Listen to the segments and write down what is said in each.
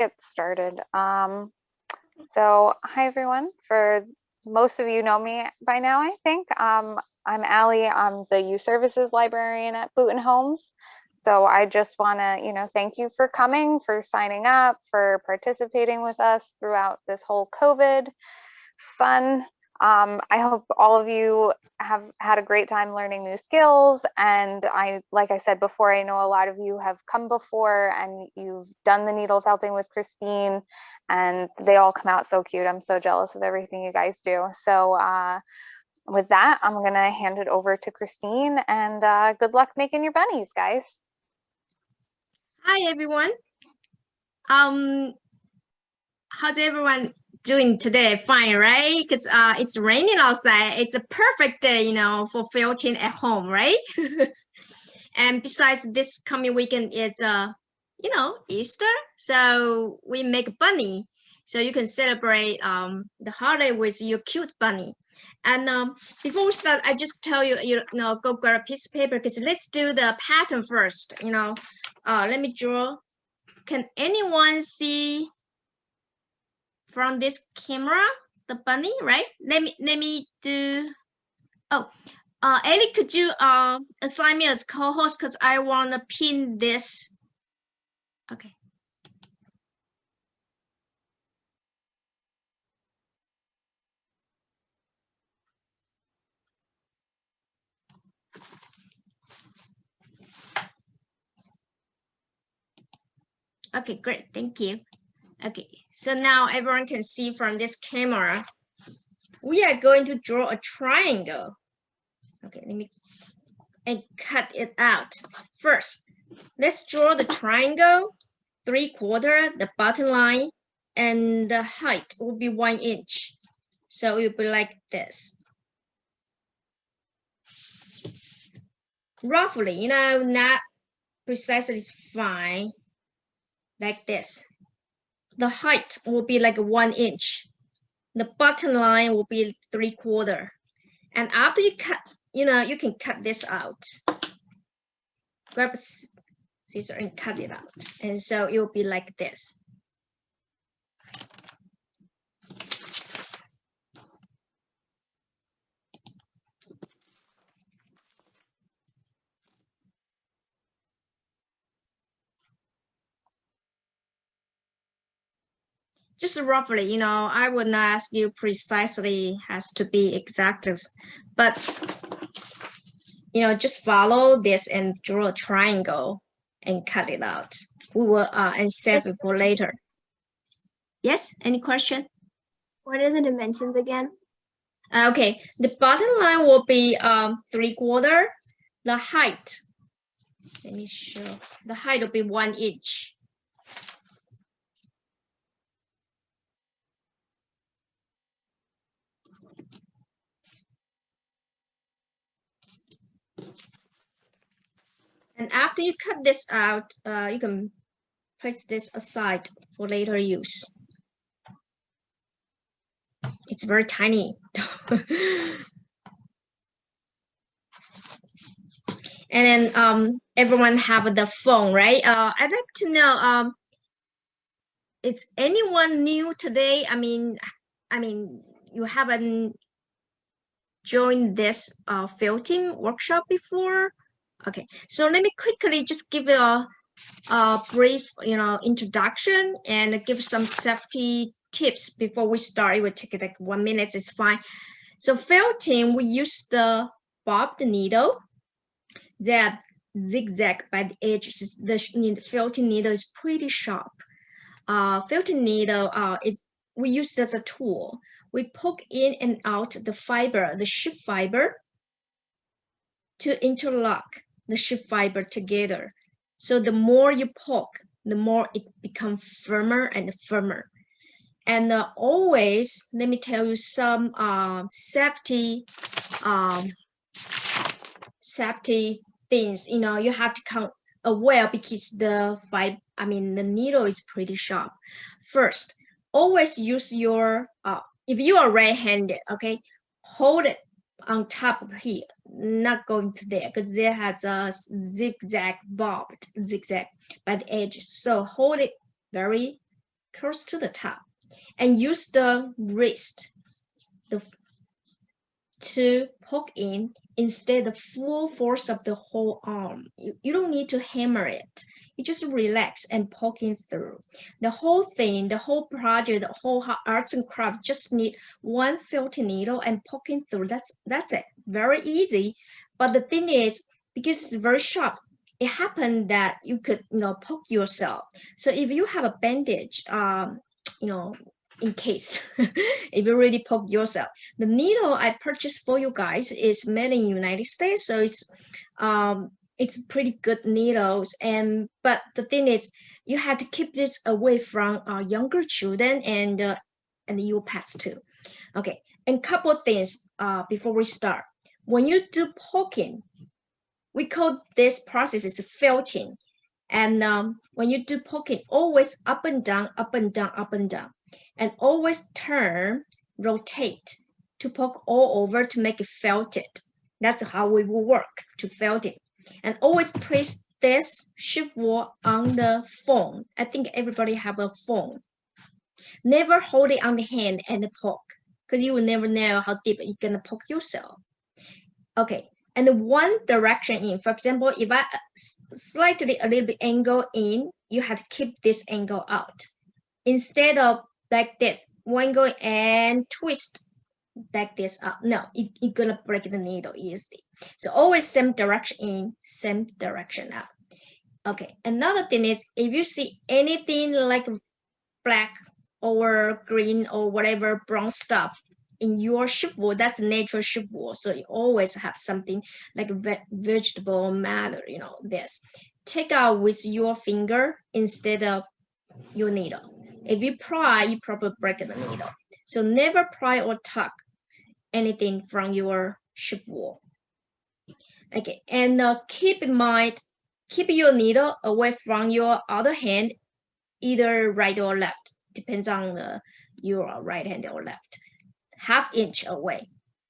Get started. So hi everyone. For most of you know me by now, I think. I'm Allie. I'm the Youth Services Librarian at Boonton Homes. So I just want to, thank you for coming, for signing up, for participating with us throughout this whole COVID fun. I hope all of you have had a great time learning new skills. And like I said before, I know a lot of you have come before and you've done the needle felting with Christine, and they all come out so cute. I'm so jealous of everything you guys do. So with that, I'm going to hand it over to Christine, and good luck making your bunnies, guys. Hi, everyone. How's everyone doing today? Fine, right? Because it's raining outside. It's a perfect day, for felting at home, right? And besides, this coming weekend is Easter, so we make a bunny, so you can celebrate the holiday with your cute bunny. And before we start, I just tell you, go grab a piece of paper because let's do the pattern first. Let me draw. Can anyone see from this camera the bunny, right? Let me do. Oh, Ellie, could you assign me as co-host because I want to pin this. Okay. Okay, great. Thank you. Okay, so now everyone can see from this camera. We are going to draw a triangle. Okay, let me cut it out. First, let's draw the triangle, 3/4, the bottom line, and the height will be 1 inch. So it will be like this. Roughly, not precisely, it's fine. Like this. The height will be like 1 inch. The bottom line will be 3/4. And after you cut, you can cut this out. Grab a scissor and cut it out. And so it will be like this. Just roughly, I would not ask you precisely, has to be exact, but just follow this and draw a triangle and cut it out. We will and save it for later. Yes, any question? What are the dimensions again? Okay, the bottom line will be 3/4. The height, let me show. The height will be 1 inch. And after you cut this out, you can place this aside for later use. It's very tiny. And then everyone have the phone, right? I'd like to know, is anyone new today? I mean, you haven't joined this felting workshop before? Okay, so let me quickly just give you a brief, introduction and give some safety tips before we start. It will take like 1 minute, it's fine. So felting, we use the bobbed needle that zigzag by the edges. The felting needle is pretty sharp. Felting needle, we use as a tool. We poke in and out the fiber, the sheep fiber, to interlock the sheep fiber together. So the more you poke, the more it becomes firmer and firmer. And always, let me tell you some safety things. You have to count aware because the needle is pretty sharp. First, always use your if you are right-handed, okay, hold it on top of here, not going to there because there has a zigzag by the edge. So hold it very close to the top, and use the wrist to poke in instead of full force of the whole arm. You don't need to hammer it. You just relax and poking through. The whole thing, the whole project, the whole arts and craft just need one felting needle and poking through. That's it. Very easy. But the thing is, because it's very sharp, it happened that you could, poke yourself. So if you have a bandage, in case if you really poke yourself, the needle I purchased for you guys is made in United States, so it's pretty good needles. But the thing is, you have to keep this away from younger children and your pets too. Okay, and couple things before we start. When you do poking, we call this process is felting. And when you do poking, always up and down, up and down, up and down. And always turn, rotate to poke all over to make it felted. That's how we will work to felt it. And always place this shift wall on the phone. I think everybody have a phone. Never hold it on the hand and poke, because you will never know how deep you're gonna poke yourself. Okay, and one direction in. For example, if I slightly a little bit angle in, you have to keep this angle out. Instead of like this, one go and twist like this up. No, you're gonna break the needle easily. So always same direction in, same direction out. Okay, another thing is, if you see anything like black or green or whatever brown stuff in your shift wall, that's natural shift wall. So you always have something like vegetable matter, this. Take out with your finger instead of your needle. If you pry, you probably break the needle. So never pry or tuck anything from your shift wall. Okay, and keep in mind, keep your needle away from your other hand, either right or left, depends on your right hand or left. Half inch away.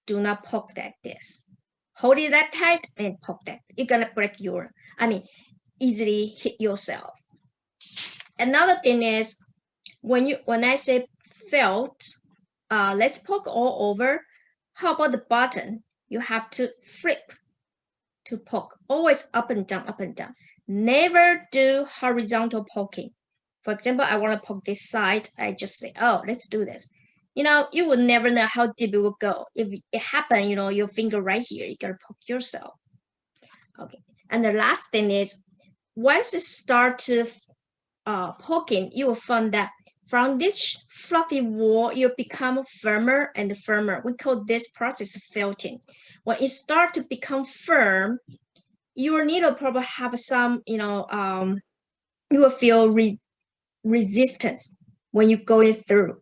Do not poke like this. Hold it that tight and poke that. You're gonna break easily hit yourself. Another thing is, when I say felt, let's poke all over. How about the button? You have to flip to poke. Always up and down, up and down. Never do horizontal poking. For example, I want to poke this side. I just say, oh, let's do this. You will never know how deep it will go. If it happens, your finger right here, you gotta poke yourself. Okay. And the last thing is, once you start to poking, you will find that from this fluffy wall, you become firmer and firmer. We call this process felting. When it starts to become firm, your needle probably have some, you will feel resistance when you're going through.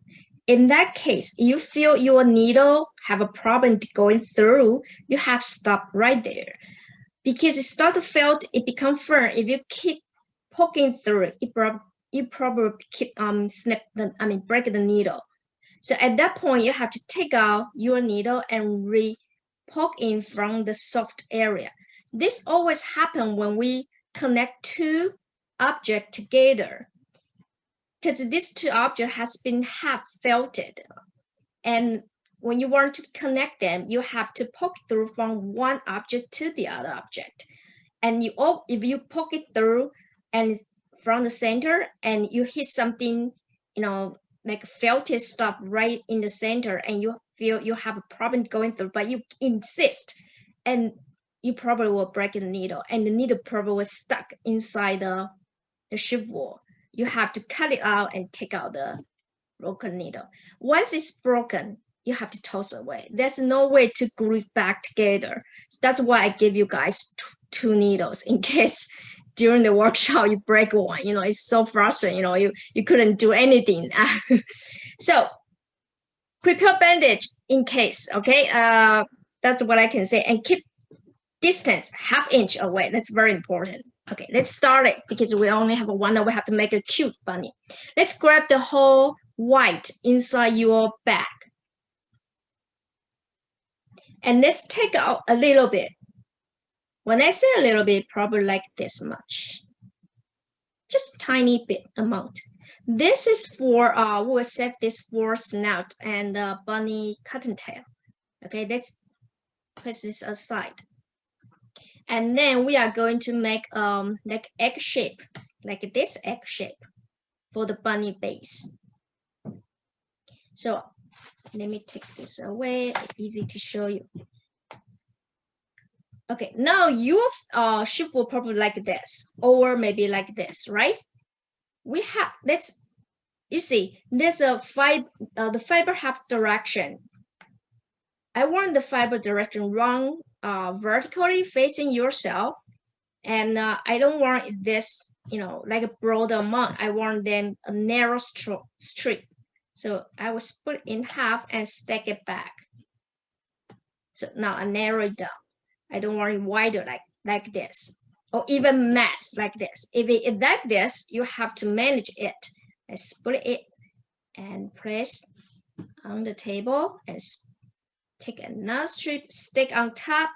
In that case, you feel your needle have a problem going through, you have to stop right there. Because it starts to felt, it becomes firm. If you keep poking through, you probably keep break the needle. So at that point, you have to take out your needle and poke in from the soft area. This always happens when we connect two objects together, because these two objects has been half felted. And when you want to connect them, you have to poke through from one object to the other object. And if you poke it through and from the center and you hit something, like felted stuff right in the center, and you feel you have a problem going through, but you insist, and you probably will break the needle, and the needle probably was stuck inside the shift wall. You have to cut it out and take out the broken needle. Once it's broken, you have to toss it away. There's no way to glue it back together. That's why I give you guys two needles in case during the workshop you break one. It's so frustrating. You couldn't do anything. So prepare bandage in case. Okay, that's what I can say. And keep distance half inch away. That's very important. Okay, let's start it, because we only have one and we have to make a cute bunny. Let's grab the whole white inside your bag. And let's take out a little bit. When I say a little bit, probably like this much. just tiny bit amount. This is for, we'll set this for snout and bunny cottontail. Okay, let's put this aside. And then we are going to make like egg shape, like this egg shape for the bunny base. So let me take this away, easy to show you. Okay, now your shape will probably like this, or maybe like this, right? We have, you see, there's a fiber, the fiber has direction. I want the fiber direction run vertically facing yourself, and I don't want this, like a broad amount. I want them a narrow strip. So I will split in half and stack it back. So now I narrow it down. I don't want it wider like this, or even mass like this. If it's like this, you have to manage it and split it and place on the table and take another strip, stick on top.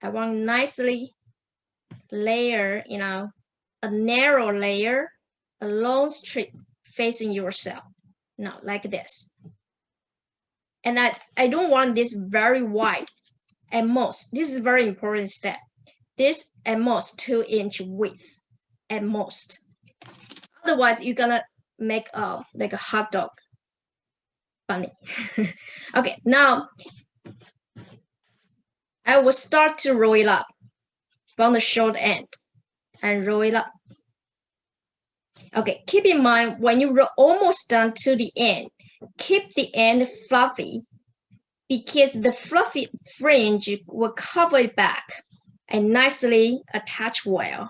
I want nicely layer, a narrow layer, a long strip facing yourself. Now like this. And I don't want this very wide. At most, this is a very important step. This at most 2-inch width, at most. Otherwise, you're gonna make like a hot dog bunny. Okay, now I will start to roll it up from the short end and roll it up. Okay, keep in mind when you roll almost done to the end, keep the end fluffy, because the fluffy fringe will cover it back and nicely attach well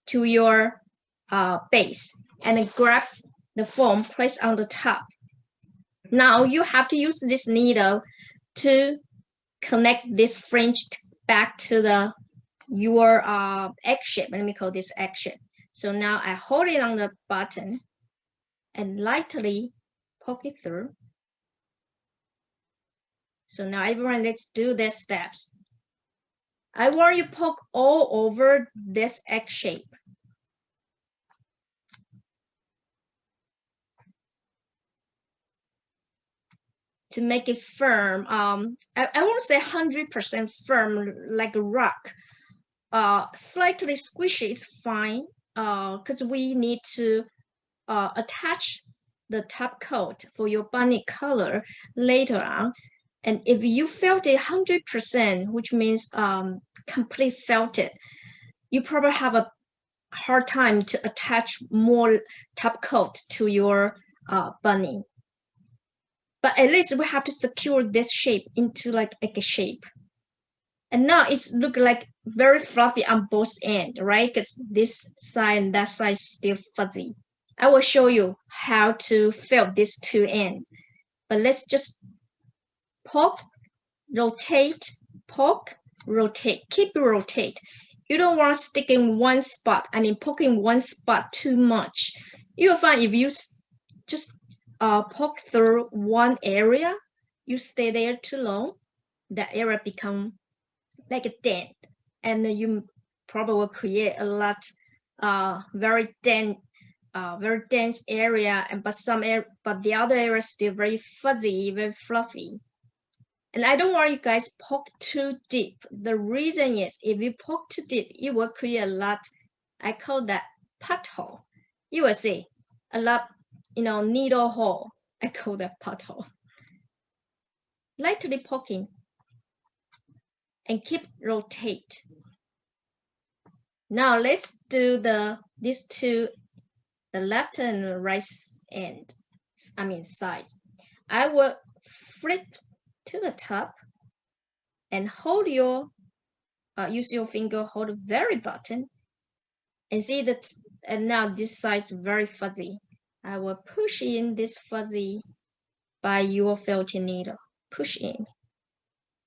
to your base, and then grab the foam, place on the top. Now you have to use this needle to connect this fringe back to your egg shape. Let me call this egg shape. So now I hold it on the button and lightly poke it through. So now everyone, let's do these steps. I want you to poke all over this egg shape. To make it firm, I won't say 100% firm like a rock. Slightly squishy is fine, because we need to attach the top coat for your bunny color later on. And if you felt it 100%, which means complete felted, you probably have a hard time to attach more top coat to your bunny. But at least we have to secure this shape into like a shape. And now it's look like very fluffy on both ends, right? Because this side and that side is still fuzzy. I will show you how to felt these two ends. But let's just poke, rotate, poke, rotate. Keep rotate. You don't want to stick in one spot. I mean, poking one spot too much. You'll find if you just poke through one area, you stay there too long, that area become like a dent, and you probably will create a lot very dense area, and but the other area is still very fuzzy, very fluffy. And I don't want you guys poke too deep. The reason is if you poke too deep, it will create a lot, I call that pothole. You will see a lot, needle hole. I call that pothole. Lightly poking and keep rotate. Now let's do these two, the left and the right end, sides. I will flip to the top and hold use your finger, hold the very button, and see that, and now this side is very fuzzy. I will push in this fuzzy by your felting needle. Push in.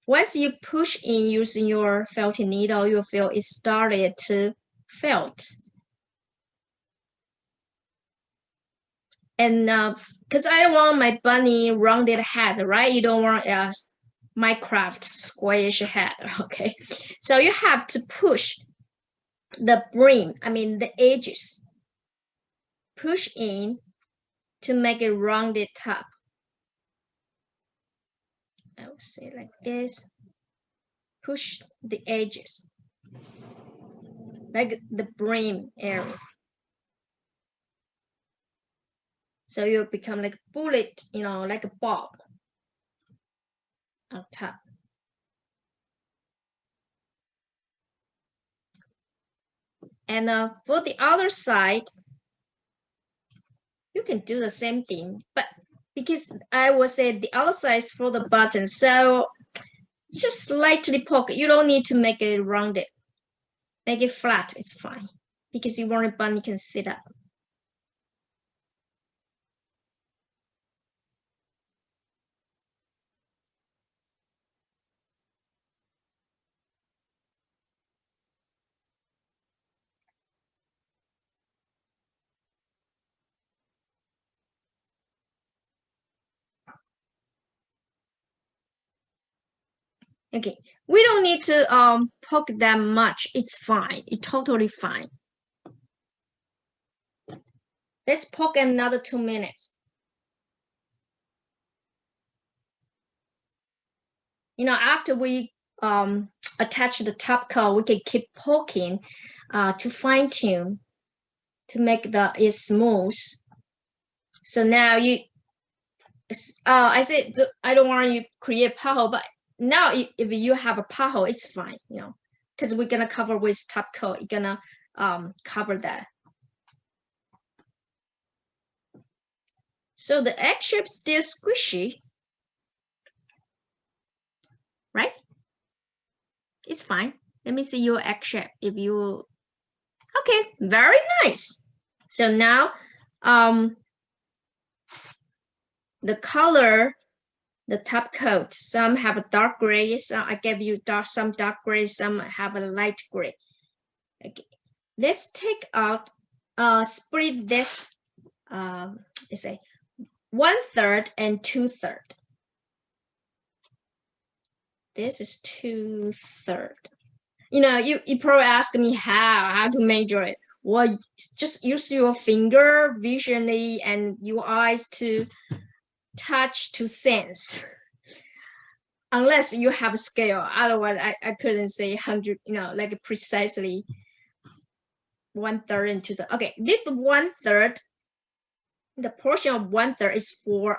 Once you push in using your felting needle, you'll feel it started to felt. And because I don't want my bunny rounded head, right? You don't want a Minecraft squarish head, okay? So you have to push the brim, the edges push in to make a rounded top. I will say like this. Push the edges, like the brim area. So you become like a bullet, like a bob on top. And for the other side, you can do the same thing, but because I will say the other side is for the button, so just slightly poke. You don't need to make it rounded. Make it flat, it's fine. Because you want a button you can sit up. Okay, we don't need to poke that much. It's fine. It's totally fine. Let's poke another 2 minutes. After we attach the top coat, we can keep poking to fine tune to make it smooth. So now I said I don't want you to create pothole, but now if you have a pothole, it's fine, because we're gonna cover with top coat. You're gonna cover that. So the egg shape still squishy, right? It's fine. Let me see your egg shape. Okay, very nice. So now the color, the top coat, some have a dark gray, some I gave you some dark gray, some have a light gray. Okay, let's take out, split this, let's say 1/3 and 2/3. This is 2/3. You probably ask me how to measure it. Well, just use your finger visually and your eyes to touch to sense. Unless you have a scale, otherwise I couldn't say 100, like precisely 1/3 and 2/3. Okay, this 1/3, the portion of 1/3 is for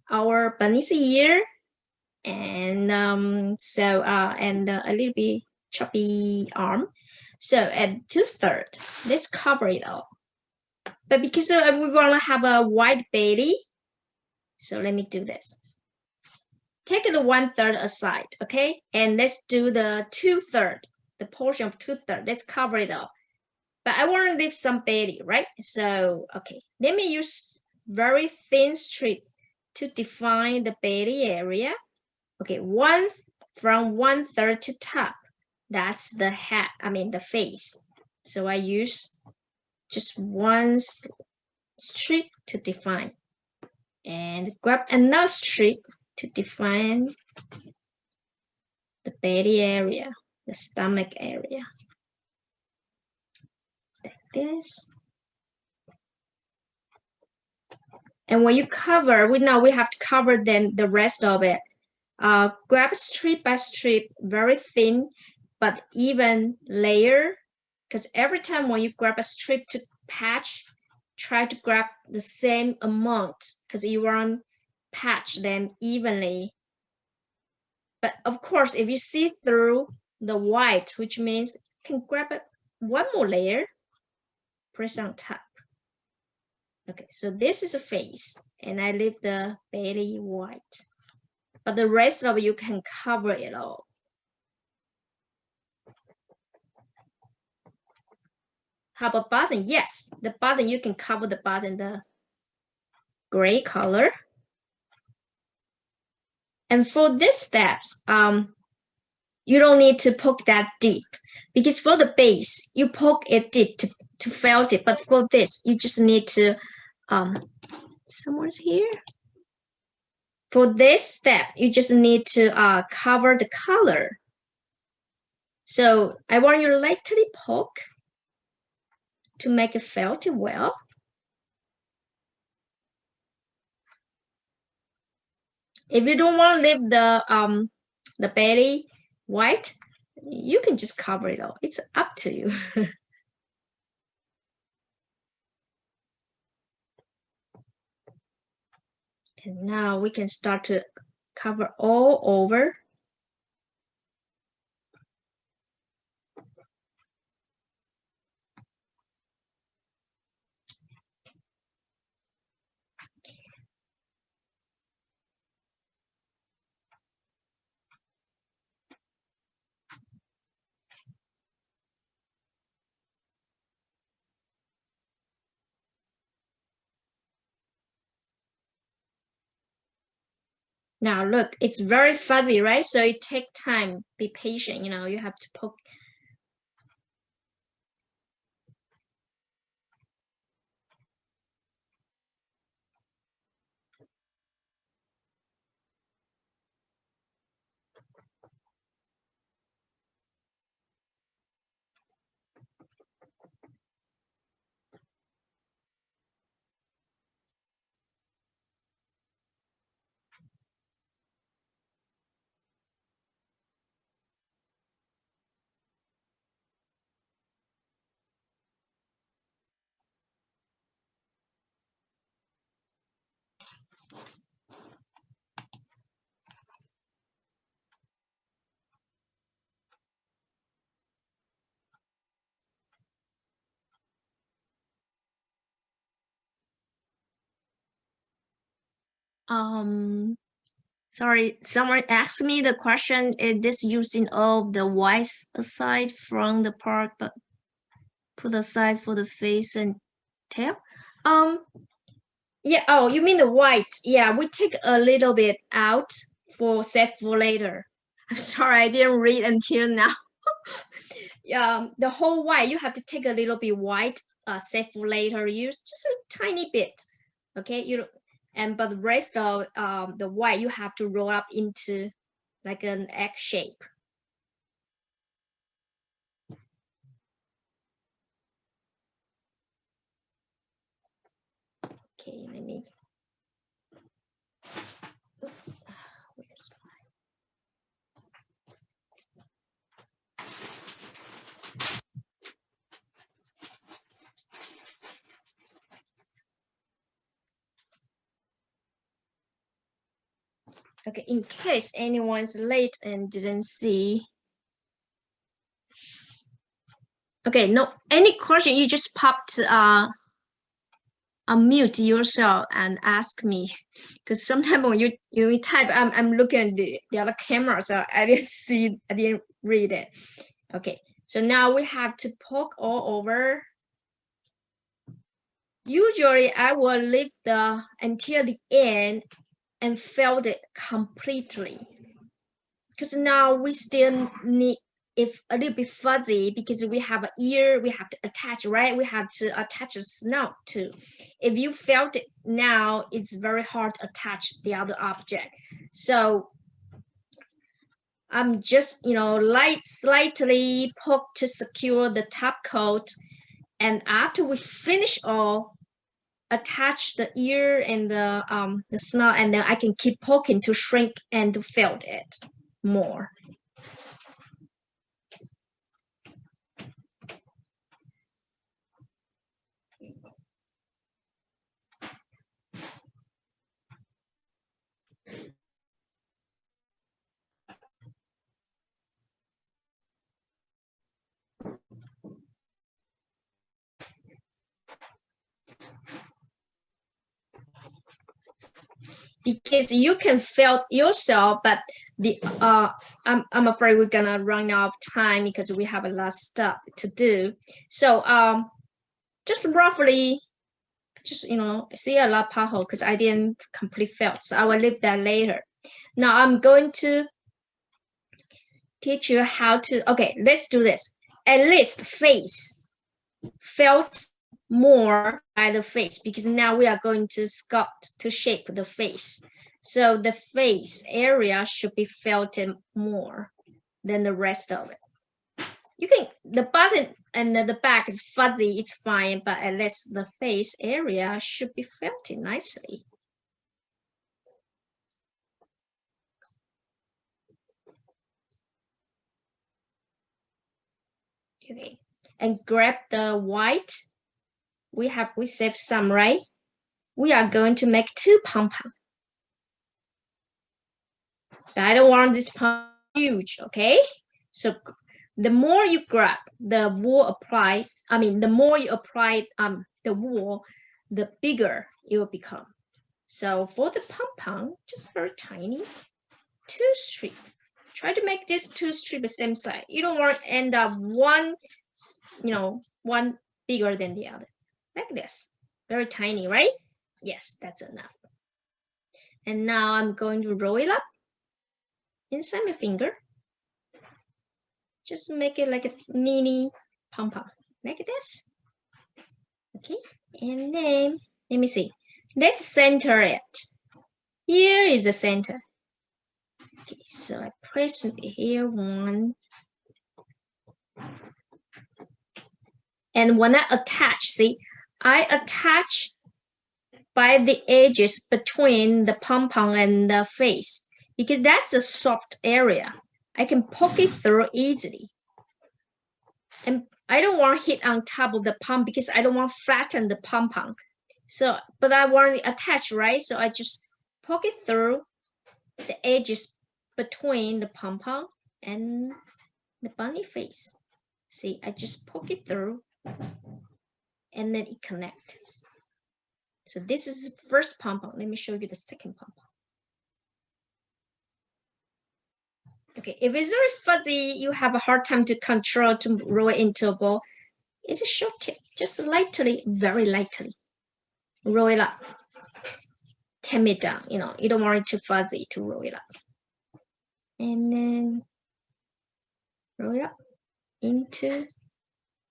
our bunny's ear, and and a little bit chubby arm. So at 2/3, let's cover it all. But because we want to have a wide belly, so let me do this. Take the 1/3 aside, okay? And let's do the 2/3, the portion of 2/3. Let's cover it all. But I want to leave some belly, right? So, okay, let me use very thin strip to define the belly area. Okay, from 1/3 to top. That's the head, the face. So I use just one strip to define. And grab another strip to define the belly area, the stomach area. Like this. And when you cover, we have to cover the rest of it. Grab strip by strip, very thin but even layer, because every time when you grab a strip to patch, try to grab the same amount, because you want to patch them evenly. But of course, if you see through the white, which means you can grab it one more layer, press on top. Okay, so this is a face, and I leave the belly white. But the rest of it, you can cover it all. How about button? Yes, the button, you can cover the button, the gray color. And for these steps, you don't need to poke that deep, because for the base, you poke it deep to felt it. But for this, you just need to, someone's here. For this step, you just need to cover the color. So I want you to lightly poke. to make it felt well. If you don't want to leave the belly white, you can just cover it all. It's up to you. And now we can start to cover all over. Now look, it's very fuzzy, right? So it takes time. Be patient, you know, you have to poke. Sorry, someone asked me the question, is this using all the whites aside from the part, but put aside for the face and tail? Yeah, oh, you mean the white. Yeah, we take a little bit out for save for later. I'm sorry, I didn't read until now. The whole white, you have to take a little bit white, save for later, use just a tiny bit. Okay, but the rest of the white you have to roll up into like an egg shape. Okay, let me. Okay, in case anyone's late and didn't see. Okay, no, any question, you just pop to unmute yourself and ask me, because sometimes when you type, I'm looking at the other camera, so I didn't read it. Okay, so now we have to poke all over. Usually I will leave until the end and felt it completely, because now we still need if a little bit fuzzy, because we have an ear we have to attach, right? We have to attach a snout too. If you felt it now, it's very hard to attach the other object. So I'm just, slightly poke to secure the top coat, and after we finish all, attach the ear and the snout, and then I can keep poking to shrink and to felt it more. Because you can feel yourself, but I'm afraid we're gonna run out of time because we have a lot of stuff to do. So just roughly, see a lot pothole because I didn't complete felt, so I will leave that later. Now I'm going to teach you how to. Okay, let's do this. At least face felt more by the face, because now we are going to sculpt to shape the face. So the face area should be felted more than the rest of it. The button and the back is fuzzy, it's fine, but at least the face area should be felted nicely. Okay, and grab the white. We saved some, right? We are going to make 2 pom-pom. I don't want this pom huge, okay? So the more you grab the wool apply, the more you apply the wool, the bigger it will become. So for the pom-pom, just very tiny, 2 strips. Try to make this 2 strips the same size. You don't want to end up one bigger than the other. Like this. Very tiny, right? Yes, that's enough. And now I'm going to roll it up inside my finger. Just make it like a mini pom-pom, like this. Okay, and then, let me see. Let's center it. Here is the center. Okay, so I press here 1. And when I attach, see, I attach by the edges between the pom-pom and the face, because that's a soft area. I can poke it through easily. And I don't want to hit on top of the pom because I don't want to flatten the pom-pom. So, but I want it attached, right? So I just poke it through the edges between the pom-pom and the bunny face. See, I just poke it through and then it connects. So this is the first pom-pom. Let me show you the second pom-pom. Okay, if it's very fuzzy, you have a hard time to control to roll it into a ball. It's a short tip, just lightly, very lightly. Roll it up. Tamp it down, you don't want it too fuzzy to roll it up. And then roll it up into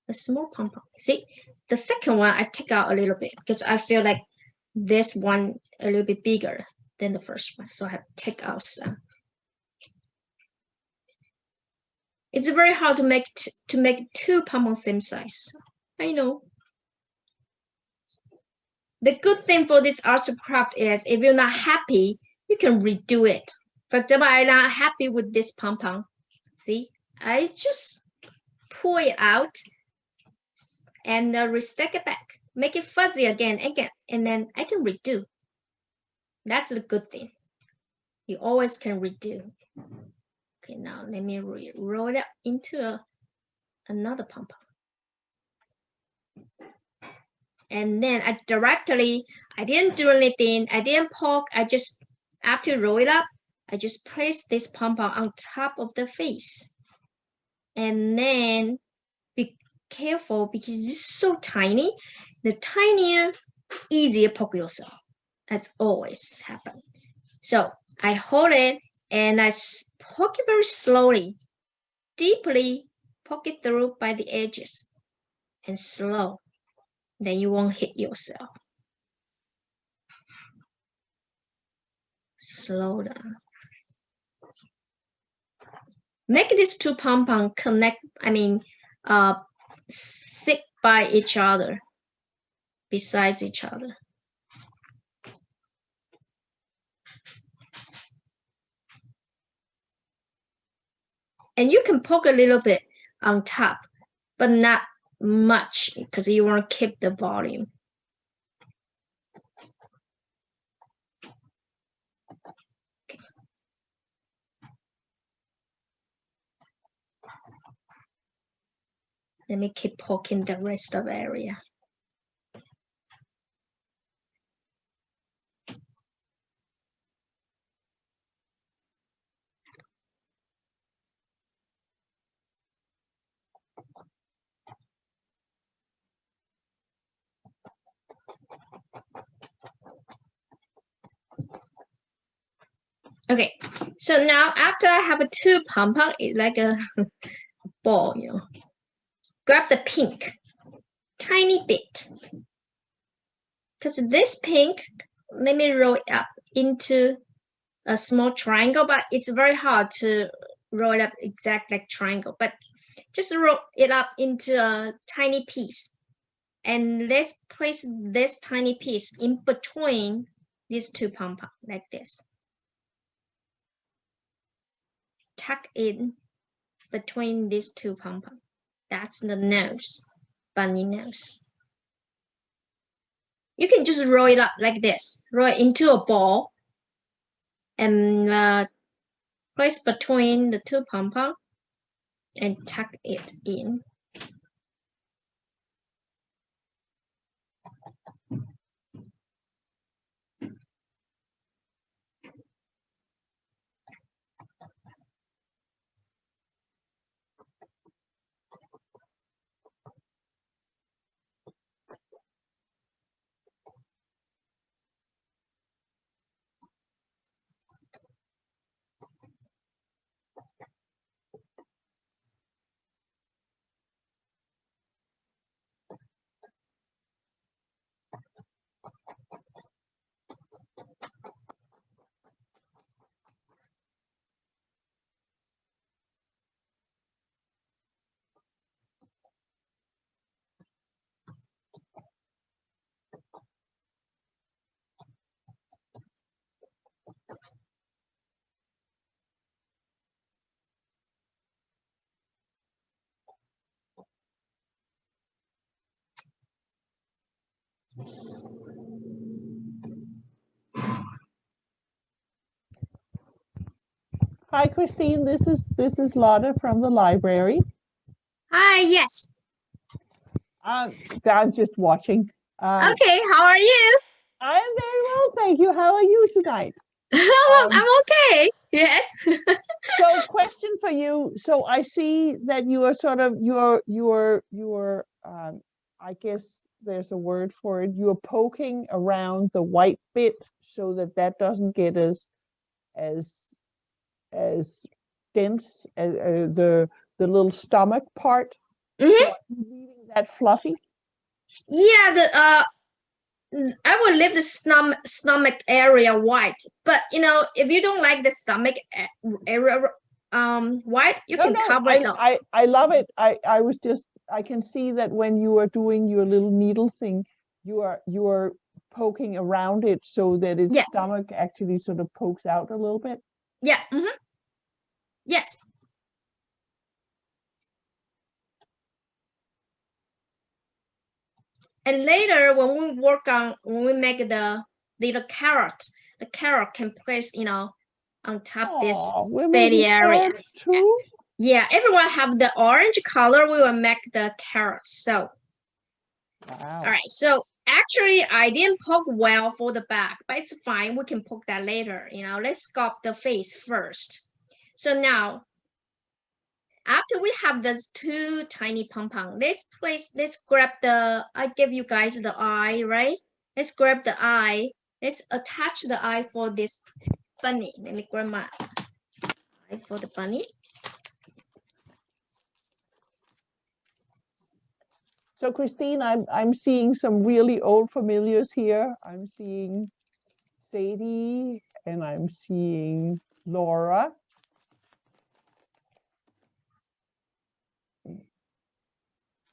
a small pom-pom. See, the second one I take out a little bit because I feel like this one a little bit bigger than the first one. So I have to take out some. It's very hard to make 2 pom-poms same size. I know. The good thing for this arts craft is if you're not happy, you can redo it. For example, I'm not happy with this pom-pom. See, I just pull it out and restack it back. Make it fuzzy again, and then I can redo. That's the good thing. You always can redo. Okay, now let me roll it up into another pom-pom. And then I didn't do anything. I didn't poke. After roll it up, I just place this pom-pom on top of the face. And then be careful because it's so tiny. The tinier, easier poke yourself. That's always happen. So I hold it and I poke it very slowly, deeply poke it through by the edges and slow. Then you won't hit yourself. Slow down. Make these 2 pom-pom sit by each other, besides each other. And you can poke a little bit on top, but not much because you want to keep the volume. Okay. Let me keep poking the rest of the area. Okay, so now after I have a 2 pom-pom, it's like a ball, Grab the pink, tiny bit. Because this pink, let me roll it up into a small triangle, but it's very hard to roll it up exact like triangle. But just roll it up into a tiny piece. And let's place this tiny piece in between these two pom-pom like this. Tuck in between these two pom-pom. That's the nose, bunny nose. You can just roll it up like this. Roll it into a ball and place between the two pom-pom and tuck it in. Hi, Christine. This is Lotta from the library. Hi, yes. I'm just watching. Okay, how are you? I am very well, thank you. How are you tonight? I'm okay. Yes. So, question for you. So, I see that you are sort of I guess there's a word for it. You're poking around the white bit so that doesn't get as dense as the little stomach part. Mhm. So are you leaving that fluffy? Yeah, I will leave the stomach area white, but if you don't like the stomach area white, you can cover it up. I love it. I can see that when you are doing your little needle thing, you are poking around it so that its stomach actually sort of pokes out a little bit. Yeah. Yes. And later, when we make the little carrot, the carrot can place, on top this belly area. Too? Yeah, everyone have the orange color. We will make the carrots. So, wow. All right. So actually, I didn't poke well for the back, but it's fine. We can poke that later. Let's sculpt the face first. So now, after we have those two tiny pom-pom, let's grab I gave you guys the eye, right? Let's grab the eye. Let's attach the eye for this bunny. Let me grab my eye for the bunny. So Christine, I'm seeing some really old familiars here. I'm seeing Sadie and I'm seeing Laura.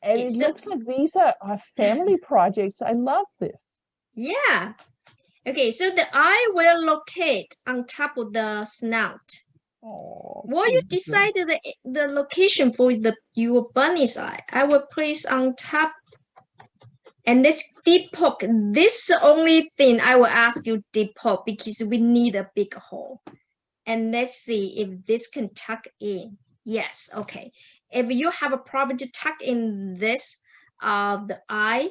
And it looks like these are family projects. I love this. Yeah. Okay, so the eye will locate on top of the snout. Oh, Well, you decided the location for your bunny's eye. I will place on top. And let's deep poke. This is the only thing I will ask you deep poke because we need a big hole. And let's see if this can tuck in. Yes, okay. If you have a problem to tuck in this, the eye,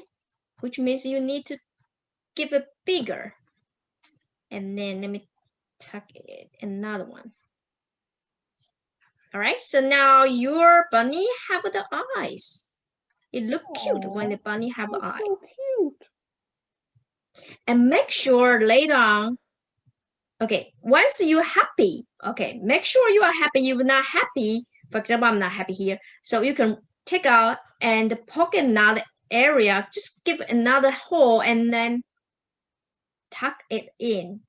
which means you need to give it bigger. And then let me tuck it, another one. All right, so now your bunny have the eyes. It look cute when the bunny have the eye. So cute. And make sure later on, okay, once you're happy, okay, make sure you are happy. You're not happy, for example, I'm not happy here. So you can take out and poke another area, just give another hole and then tuck it in.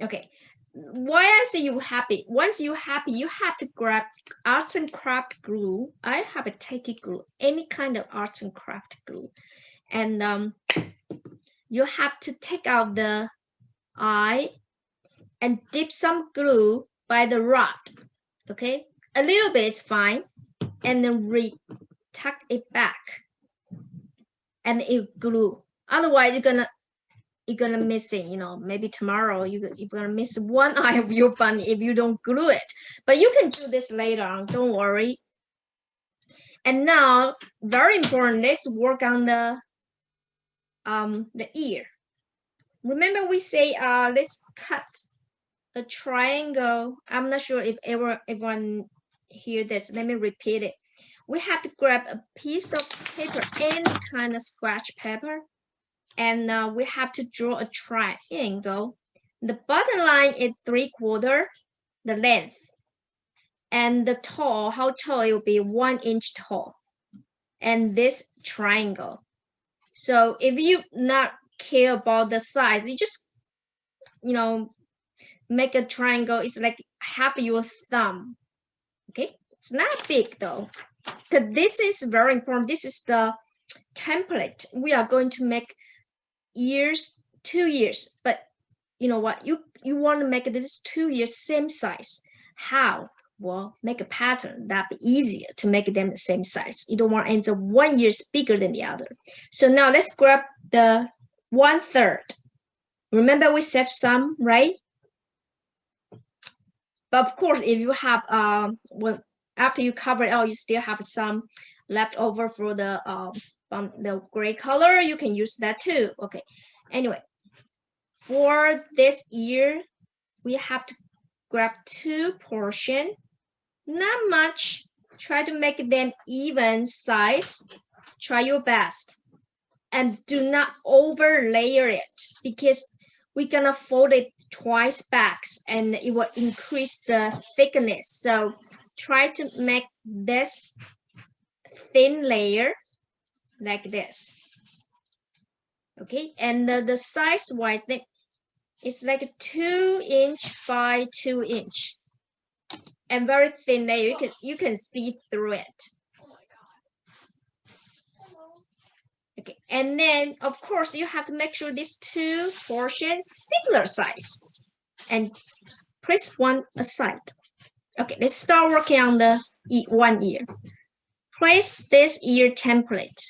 Okay, why I say you happy? Once you happy, you have to grab arts and craft glue. I have a tacky glue, any kind of arts and craft glue, and you have to take out the eye and dip some glue by the rod. Okay, a little bit is fine, and then tuck it back, and it glue. Otherwise, you're gonna miss it. You know, maybe tomorrow you're gonna miss one eye of your bunny if you don't glue it. But you can do this later on. Don't worry. And now, very important. Let's work on the ear. Remember, we say let's cut a triangle. I'm not sure if everyone hear this. Let me repeat it. We have to grab a piece of paper, any kind of scratch paper, and we have to draw a triangle. The bottom line is 3/4 the length, and the tall, how tall it will be 1 inch tall, and this triangle. So if you not care about the size, you just, you know, make a triangle. It's like half your thumb. Okay, it's not big though, because this is very important. This is the template. We are going to make ears, 2 ears, but you know what? You want to make this 2 ears same size. How? Well, make a pattern. That'd be easier to make them the same size. You don't want to end up 1 ear bigger than the other. So now let's grab the 1/3. Remember we said some, right? But of course, if you have well, after you cover it out, you still have some left over for the gray color, you can use that too. Okay. Anyway, for this ear, we have to grab 2 portions. Not much. Try to make them even size. Try your best. And do not over layer it, because we're gonna fold it twice back and it will increase the thickness. So try to make this thin layer like this. Okay, and the size wise, it's like a 2 inch by 2 inch, and very thin layer. You can see through it. Okay, and then of course you have to make sure these 2 portions similar size, and place one aside. Okay, let's start working on the one ear. Place this ear template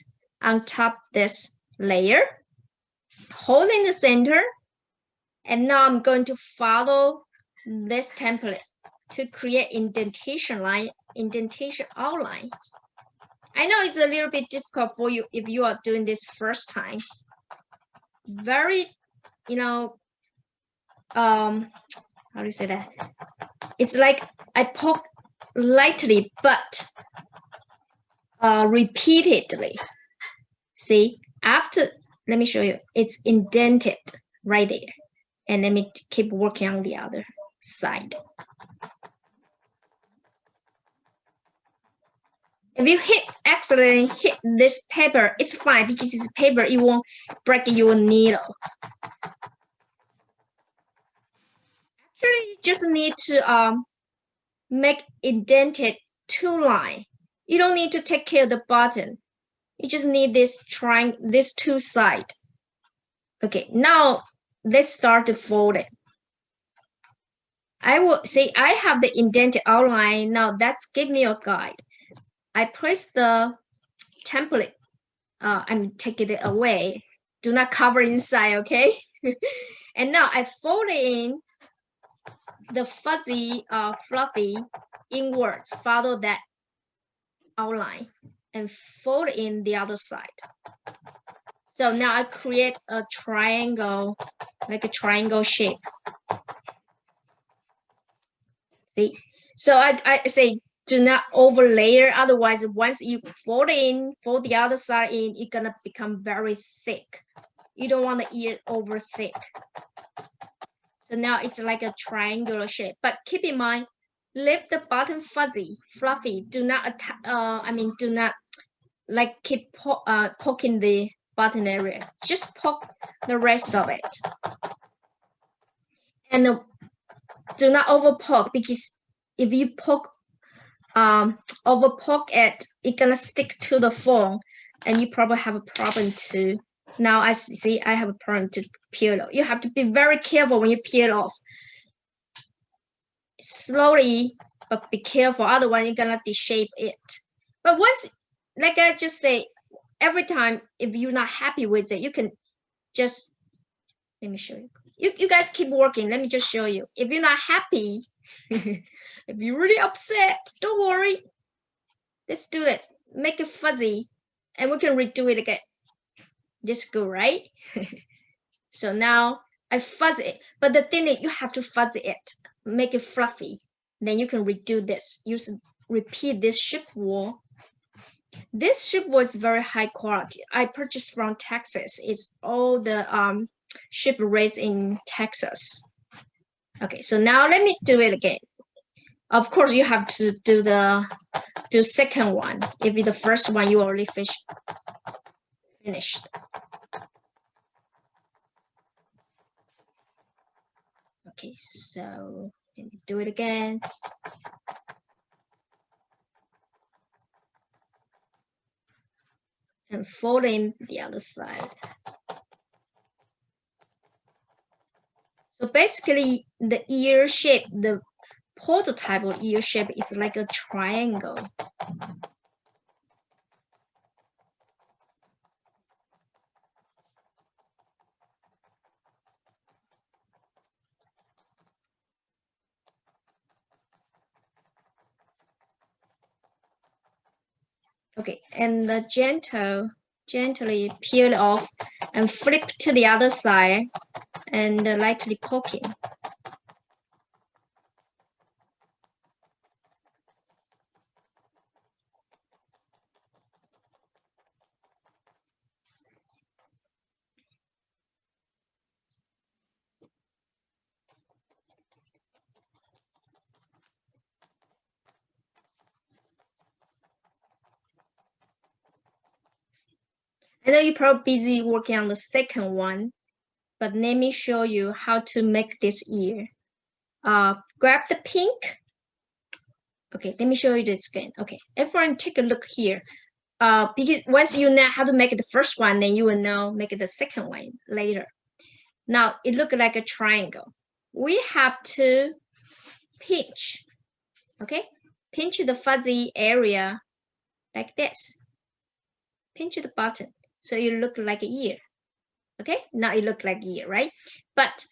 on top this layer, hold in the center, and now I'm going to follow this template to create indentation outline. I know it's a little bit difficult for you if you are doing this first time. Very, you know, how do you say that? It's like I poke lightly, but repeatedly. See, after, let me show you, it's indented right there. And let me keep working on the other side. If you accidentally hit this paper, it's fine, because it's paper, it won't break your needle. Actually, you just need to make indented 2 lines. You don't need to take care of the bottom. You just need this this 2 sides. Okay, now let's start to fold it. I will say I have the indented outline. Now that's give me a guide. I place the template. I'm taking it away. Do not cover inside, okay? And now I fold it in the fuzzy, fluffy inwards. Follow that outline and fold in the other side. So now I create a triangle, like a triangle shape. See, so I say do not over layer. Otherwise, once you fold the other side in, it's gonna become very thick. You don't want the ear over thick. So now it's like a triangular shape. But keep in mind, leave the bottom fuzzy, fluffy. Do not do not like keep poking the bottom area. Just poke the rest of it. And do not over poke, because if you poke over poke it, it's gonna stick to the phone, and you probably have a problem too. Now I see I have a problem to peel off. You have to be very careful when you peel off. Slowly, but be careful, otherwise you're gonna deshape it. But once, like I just say, every time if you're not happy with it, you can just, let me show you. You guys keep working. Let me just show you. If you're not happy, if you're really upset, don't worry. Let's do it. Make it fuzzy, and we can redo it again. This is good, right? So now I fuzz it, but the thing is you have to fuzz it, make it fluffy. Then you can redo this. Repeat this ship wool. This ship wool is very high quality. I purchased from Texas. It's all the ship raised in Texas. Okay, so now let me do it again. Of course, you have to do the second one. If it's the first one, you already finished. Okay, so let me do it again. And fold in the other side. So basically, the ear shape, the prototype of ear shape is like a triangle. Okay, and the gently peel off and flip to the other side and lightly poking. I know you're probably busy working on the second one, but let me show you how to make this ear. Grab the pink. Okay, let me show you this again. Okay, everyone take a look here. Because once you know how to make the first one, then you will know make the second one later. Now it looks like a triangle. We have to pinch. Okay, pinch the fuzzy area like this. Pinch the bottom so it look like an ear. Okay, now it look like ear, right? But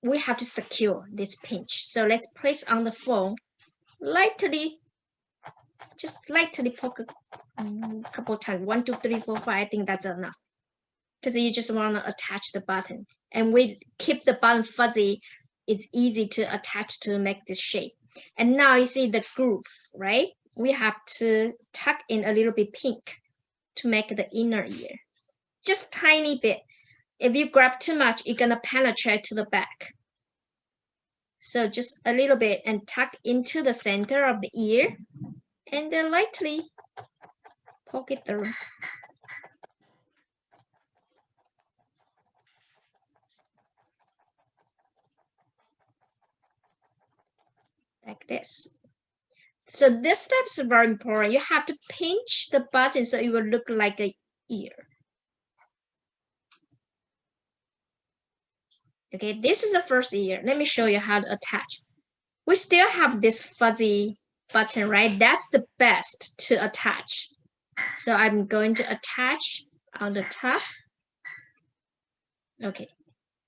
we have to secure this pinch. So let's place on the phone lightly, just lightly poke a couple of times. 1, 2, 3, 4, 5. I think that's enough. Because you just want to attach the button. And we keep the button fuzzy. It's easy to attach to make this shape. And now you see the groove, right? We have to tuck in a little bit pink to make the inner ear. Just tiny bit. If you grab too much, it's gonna penetrate to the back. So just a little bit and tuck into the center of the ear and then lightly poke it through. Like this. So this step is very important. You have to pinch the button so it will look like an ear. Okay, this is the first ear. Let me show you how to attach. We still have this fuzzy button, right? That's the best to attach. So I'm going to attach on the top. Okay,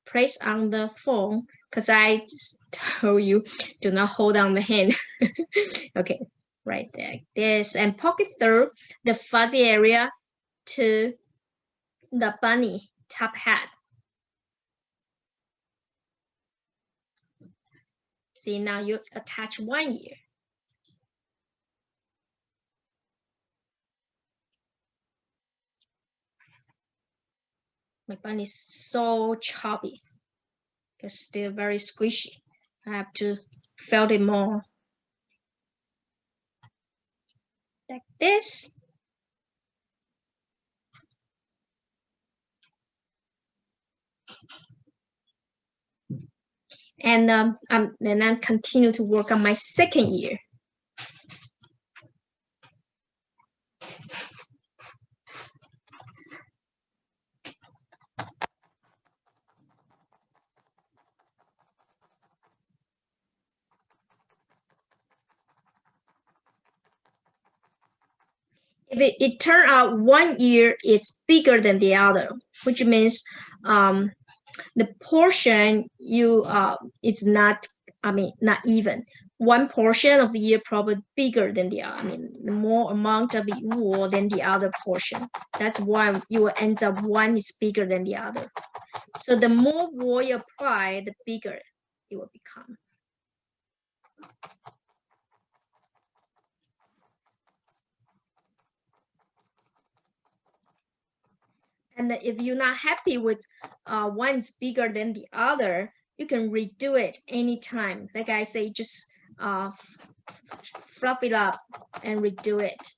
place on the phone because I just told you do not hold on the hand. Okay, right there, like this, and poke it through the fuzzy area to the bunny top hat. See, now you attach one ear. My bunny is so choppy. It's still very squishy. I have to felt it more. Like this. And then I continue to work on my second year. If it turned out one ear is bigger than the other, which means the portion you it's not, not even. One portion of the ear probably bigger than the other. The more amount of wool than the other portion. That's why you will end up one is bigger than the other. So the more wool you apply, the bigger it will become. And if you're not happy with one's bigger than the other, you can redo it anytime. Like I say, just fluff it up and redo it.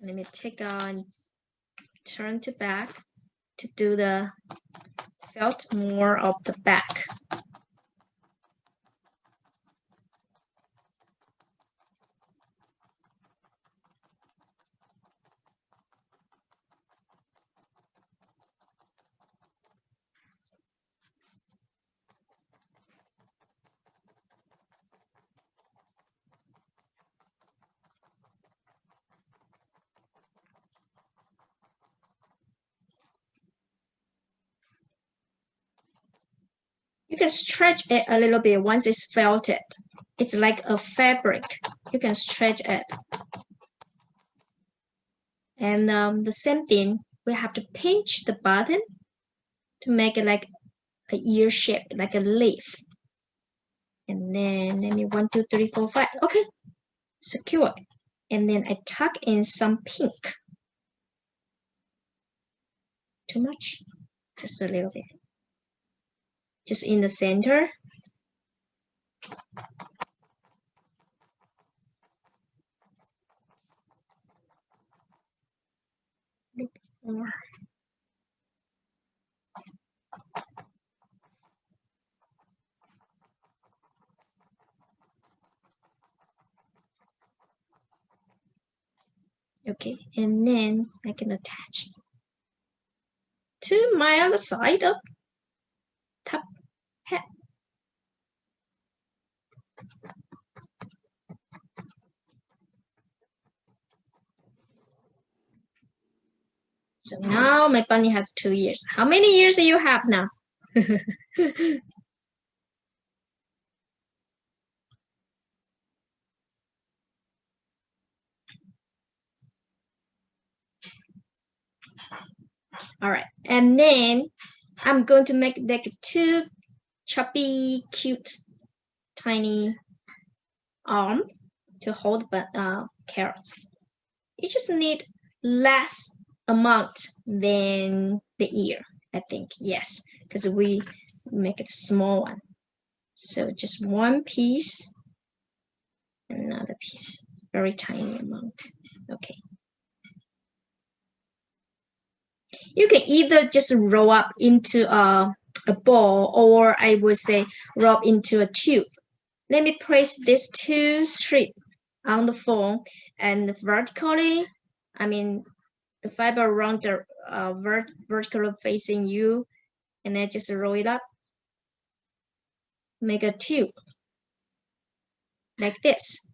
Let me take on, turn to back to do the felt more of the back. You can stretch it a little bit once it's felted. It's like a fabric. You can stretch it. And the same thing, we have to pinch the button to make it like a ear shape, like a leaf. And then let me 1, 2, 3, 4, 5. Okay, secure. And then I tuck in some pink. Too much? Just a little bit. Just in the center. More. Okay, and then I can attach to my other side of top hat. So now my bunny has 2 ears. How many ears do you have now? All right, and then I'm going to make like 2 chubby, cute, tiny arm to hold carrots. You just need less amount than the ear, I think. Yes, because we make it a small one. So just 1 piece, another piece, very tiny amount. Okay. You can either just roll up into a ball, or I would say roll up into a tube. Let me place these 2 strips on the foam, and vertically, the fiber around the vertical facing you, and then just roll it up. Make a tube like this.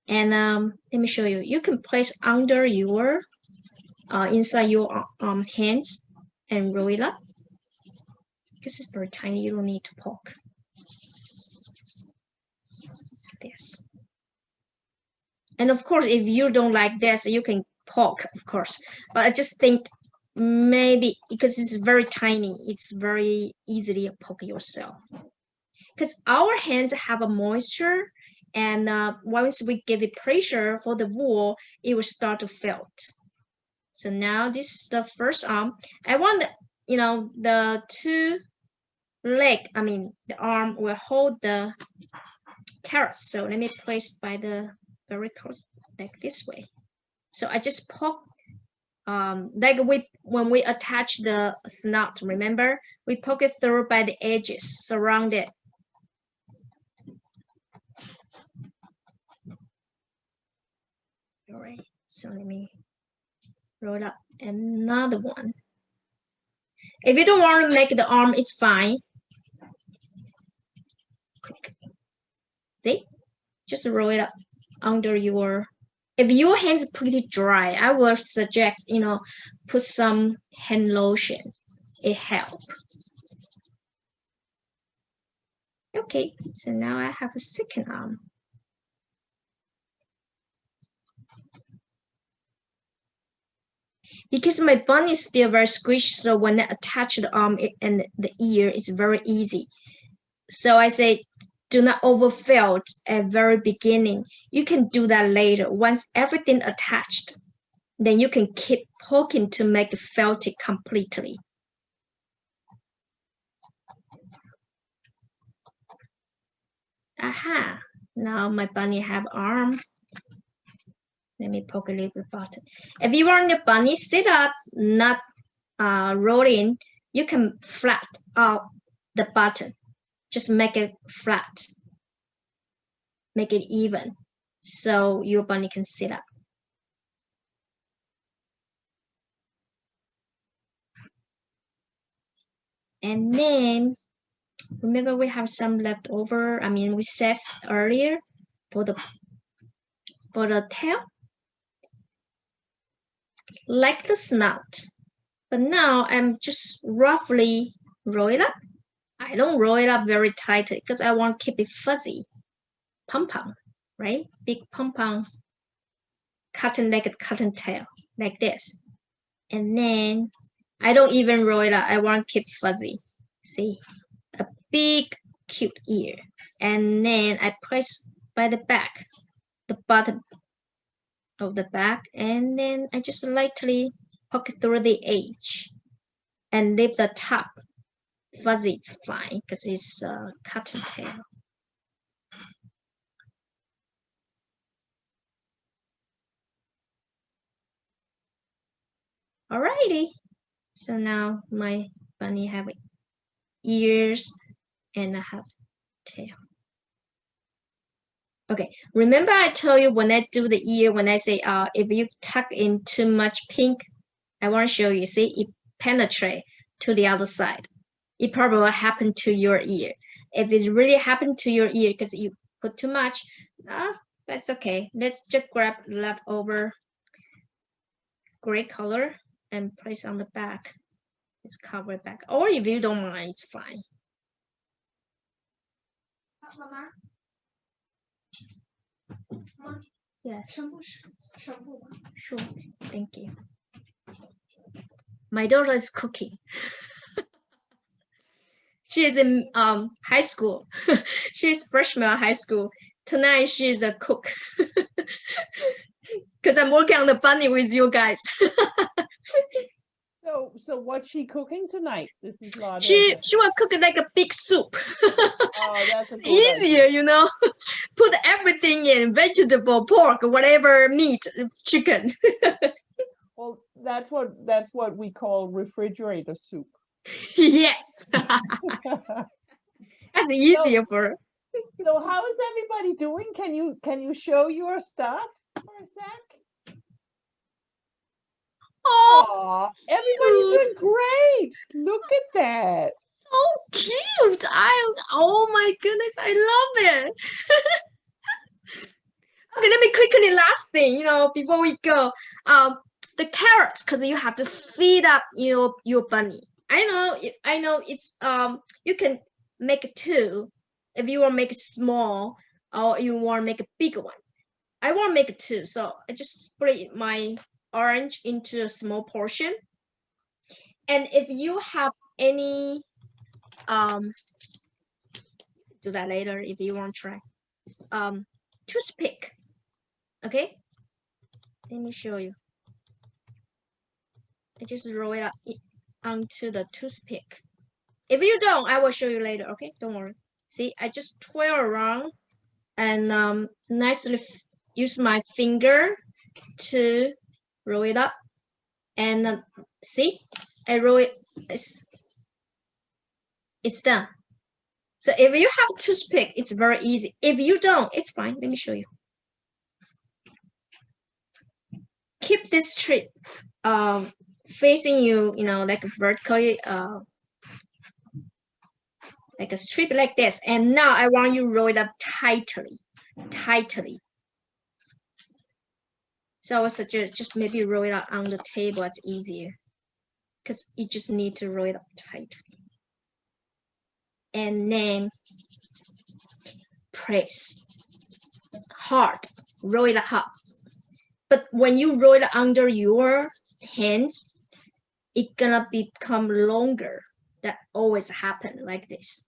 And let me show you. You can place under your inside your hands and roll it up. This is very tiny. You don't need to poke. This. And of course, if you don't like this, you can poke, of course. But I just think maybe because it's very tiny, it's very easily to poke yourself. Because our hands have a moisture, and once we give it pressure for the wool, it will start to felt. So now this is the first arm. I want the 2 leg, the arm will hold the carrots. So let me place by the very close, like this way. So I just poke like when we attach the snout, remember? We poke it through by the edges, surround it. All right, so let me roll up another one. If you don't want to make the arm, it's fine. Quick. See? Just roll it up under your... If your hands pretty dry, I would suggest, put some hand lotion. It helps. Okay, so now I have a second arm. Because my bun is still very squishy, so when I attach the arm and the ear, it's very easy. So I say, do not overfill it at very beginning. You can do that later. Once everything attached, then you can keep poking to make it felt it completely. Aha! Now my bunny have arm. Let me poke a little bit bottom. If you want your bunny sit up, not rolling, you can flat out the bottom. Just make it flat. Make it even so your bunny can sit up. And then remember we have some left over. We saved earlier for the tail. Like the snout. But now I'm just roughly roll it up. I don't roll it up very tightly because I want to keep it fuzzy. Pom-pom, right? Big pom-pom cotton-legged cottontail, like this. And then I don't even roll it up. I want to keep fuzzy. See? A big cute ear. And then I press by the back, the bottom of the back, and then I just lightly poke through the edge and leave the top fuzzy. It's fine because it's a cottontail. Alrighty, so now my bunny have ears and I have tail. Okay, remember I told you when I do the ear, when I say if you tuck in too much pink, I want to show you, see, it penetrate to the other side. It probably will happen to your ear. If it's really happened to your ear because you put too much, that's okay. Let's just grab leftover gray color and place on the back. It's covered back. Or if you don't mind, it's fine. Mama. Yes. Sure. Thank you. My daughter is cooking. She is in high school. She's freshman high school. Tonight she's a cook. Because I'm working on the bunny with you guys. So what's she cooking tonight? This is She will cook like a big soup. Oh, that's a good easier, idea. Put everything in, vegetable, pork, whatever, meat, chicken. Well, that's what we call refrigerator soup. Yes. That's easier for her. So how is everybody doing? Can you show your stuff for a sec? Oh, Everybody's doing great. Look at that. so cute. Oh my goodness, I love it. Okay, let me quickly last thing, before we go. The carrots, because you have to feed up your bunny. I know it's you can make two if you want to make it small or you want to make a bigger one. I want to make it two, so I just split my orange into a small portion. And if you have any do that later if you want to try toothpick. Okay, let me show you. I just roll it up onto the toothpick. If you don't, I will show you later. Okay, don't worry. See, I just twirl around and nicely use my finger to roll it up And see, I roll it. It's done. So if you have a toothpick, it's very easy. If you don't, it's fine. Let me show you. Keep this strip facing you, like vertically, like a strip like this. And now I want you to roll it up tightly. So I would suggest just maybe roll it out on the table. It's easier because you just need to roll it up tightly. And then press hard, roll it hard. But when you roll it under your hands, it's gonna become longer. That always happen like this.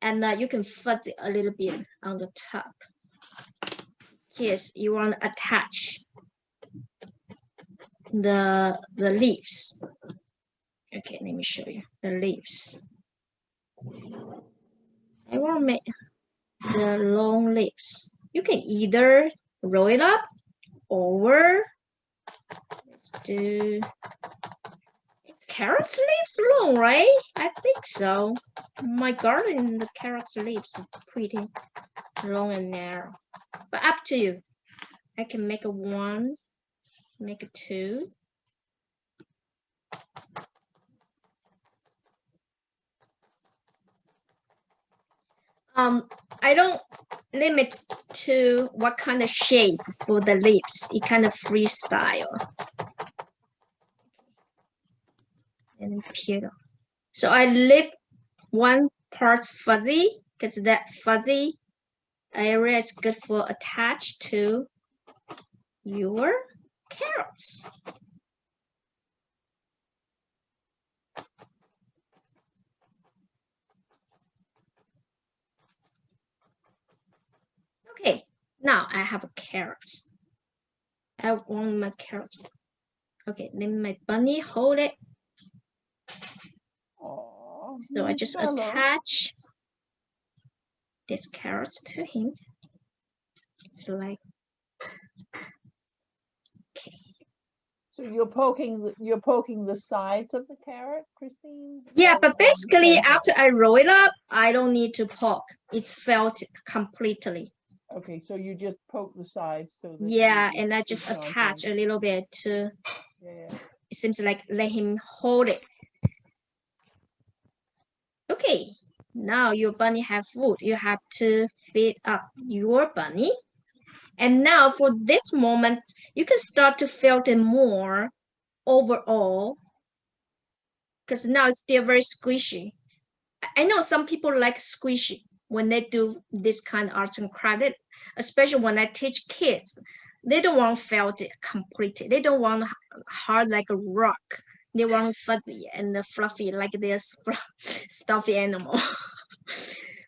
And you can fuzz it a little bit on the top. Yes, you want to attach the leaves. Okay, let me show you the leaves. I want to make the long leaves. You can either roll it up or let's do carrots leaves long, right? I think so. My garden, the carrots leaves are pretty long and narrow. But up to you. I can make a 1, make a 2. I don't limit to what kind of shape for the leaves. It kind of freestyle. And peel. So I leave one part fuzzy because that fuzzy area is good for attach to your carrots. Okay, now I have a carrots. I want my carrots. Okay, let my bunny hold it. Oh, So I just attach this carrots to him. It's like, okay. So you're poking the sides of the carrot, Christine? Yeah, Or but the basically center? after I roll it up, I don't need to poke. It's felt completely. Okay, so you just poke the sides so that Yeah, and I just it's attach on a little bit to, yeah. it seems like let him hold it. Okay, now your bunny have food. You have to feed up your bunny. And now for this moment, you can start to feel it more overall because now it's still very squishy. I know some people like squishy when they do this kind of arts and craft, especially when I teach kids. They don't want felt it completely. They don't want hard like a rock. They want fuzzy and fluffy like this stuffy animal.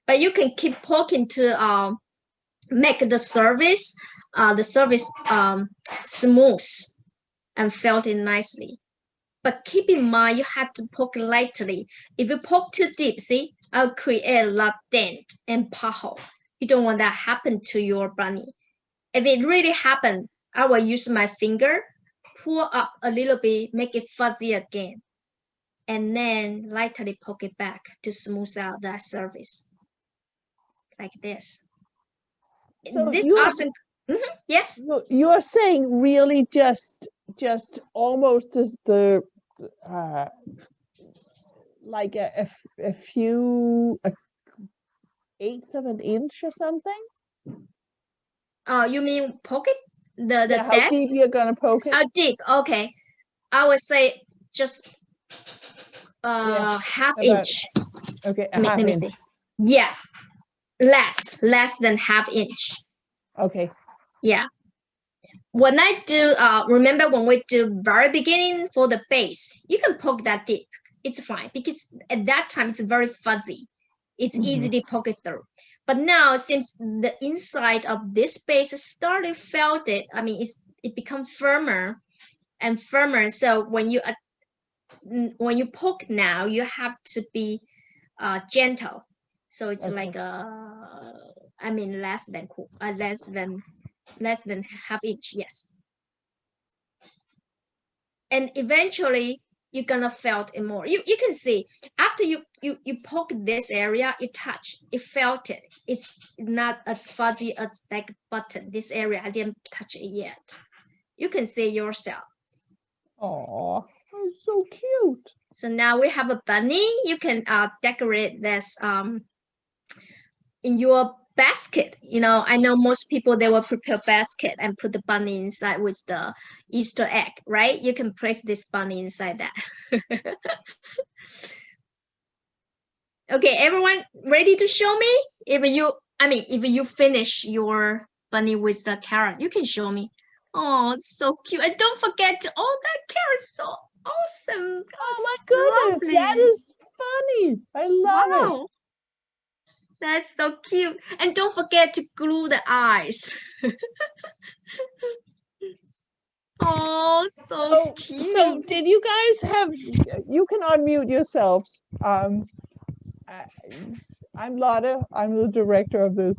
But you can keep poking to make the surface smooth and felt it nicely. But keep in mind, you have to poke lightly. If you poke too deep, see, I'll create a lot of dent and pothole. You don't want that happen to your bunny. If it really happens, I will use my finger, pull up a little bit, make it fuzzy again, and then lightly poke it back to smooth out that surface, like this. So This you also, yes. you are saying really just almost as the like a few eighths of an inch or something? You mean poke it? The Yeah, how depth? deep you're gonna poke it? How deep? Okay, I would say just half about- inch. Okay, Let me see. Yeah, less than half inch. Okay. Yeah. When I do, remember when we do very beginning for the base, you can poke that deep. It's fine because at that time it's very fuzzy. It's easy to poke it through. But now since the inside of this base started felted, I mean it become firmer and firmer. So when you poke now, you have to be gentle. So it's Okay. like I mean less than half inch. Yes. and eventually you're gonna felt it more. You can see after you poke this area, it touch, it felt it. It's not as fuzzy as like button. This area I didn't touch it yet. You can see yourself. Oh, so cute. So now we have a bunny. You can decorate this in your basket. You know, I know most people, they will prepare basket and put the bunny inside with the Easter egg, right? You can place this bunny inside that. Okay, everyone ready to show me? If you finish your bunny with the carrot, you can show me. Oh, it's so cute. And don't forget to, oh, that carrot is so awesome. Oh my goodness, that is funny. I love it. Wow. That's so cute. And don't forget to glue the eyes. Oh, so cute. So did you guys have, you can unmute yourselves. I'm Lotte. I'm the director of this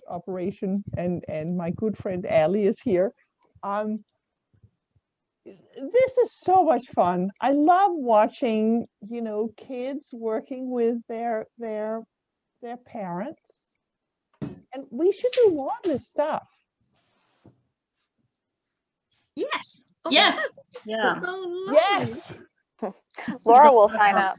operation, and my good friend Ali is here. This is so much fun. I love watching, you know, kids working with their parents, and we should do more of this stuff. Yes. Oh, Yes. that's Yeah. so lovely. Yes. Laura will sign up.